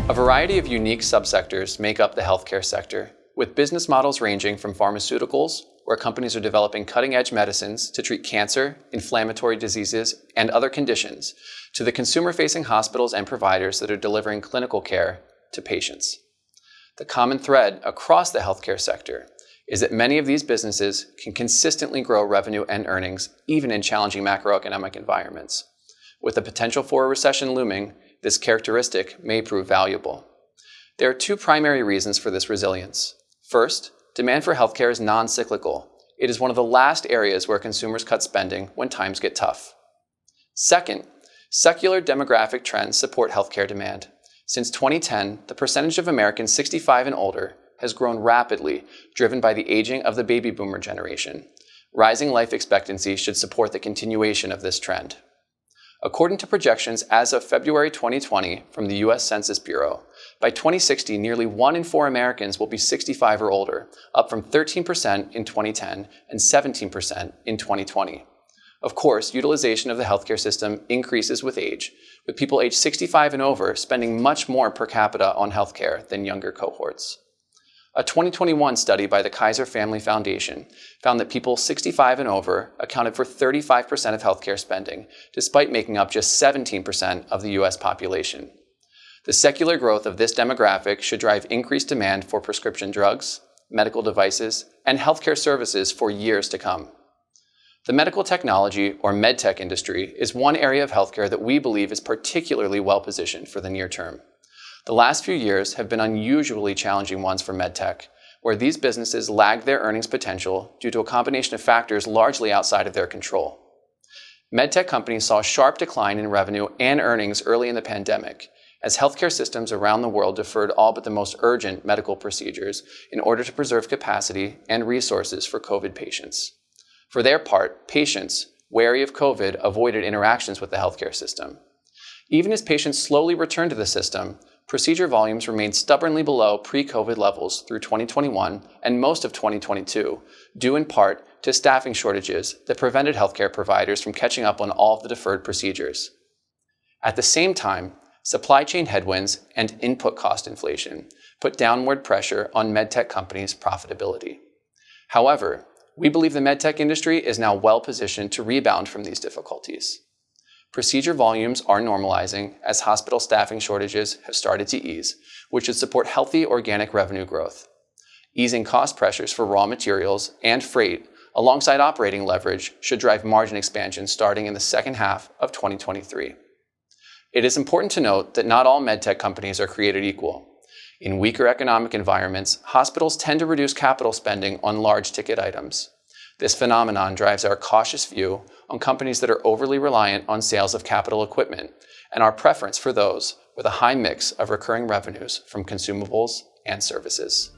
A variety of unique subsectors make up the healthcare sector, with business models ranging from pharmaceuticals, where companies are developing cutting-edge medicines to treat cancer, inflammatory diseases, and other conditions, to the consumer-facing hospitals and providers that are delivering clinical care to patients. The common thread across the healthcare sector is that many of these businesses can consistently grow revenue and earnings even in challenging macroeconomic environments. With the potential for a recession looming, this characteristic may prove valuable. There are two primary reasons for this resilience. First, demand for healthcare is non-cyclical. It is one of the last areas where consumers cut spending when times get tough. Second, secular demographic trends support healthcare demand. Since 2010, the percentage of Americans 65 and older has grown rapidly, driven by the aging of the baby boomer generation. Rising life expectancy should support the continuation of this trend. According to projections as of February 2020 from the U.S. Census Bureau, by 2060, nearly 1 in 4 Americans will be 65 or older, up from 13% in 2010 and 17% in 2020. Of course, utilization of the healthcare system increases with age, with people aged 65 and over spending much more per capita on healthcare than younger cohorts. A 2021 study by the Kaiser Family Foundation found that people 65 and over accounted for 35% of healthcare spending, despite making up just 17% of the U.S. population. The secular growth of this demographic should drive increased demand for prescription drugs, medical devices, and healthcare services for years to come. The medical technology, or medtech industry, is one area of healthcare that we believe is particularly well-positioned for the near term. The last few years have been unusually challenging ones for medtech, where these businesses lagged their earnings potential due to a combination of factors largely outside of their control. Medtech companies saw a sharp decline in revenue and earnings early in the pandemic, as healthcare systems around the world deferred all but the most urgent medical procedures in order to preserve capacity and resources for COVID patients. For their part, patients, wary of COVID, avoided interactions with the healthcare system. Even as patients slowly returned to the system, procedure volumes remained stubbornly below pre-COVID levels through 2021 and most of 2022, due in part to staffing shortages that prevented healthcare providers from catching up on all of the deferred procedures. At the same time, supply chain headwinds and input cost inflation put downward pressure on medtech companies' profitability. However, we believe the medtech industry is now well positioned to rebound from these difficulties. Procedure volumes are normalizing as hospital staffing shortages have started to ease, which should support healthy organic revenue growth. Easing cost pressures for raw materials and freight alongside operating leverage should drive margin expansion starting in the second half of 2023. It is important to note that not all medtech companies are created equal. In weaker economic environments, hospitals tend to reduce capital spending on large ticket items. This phenomenon drives our cautious view on companies that are overly reliant on sales of capital equipment and our preference for those with a high mix of recurring revenues from consumables and services.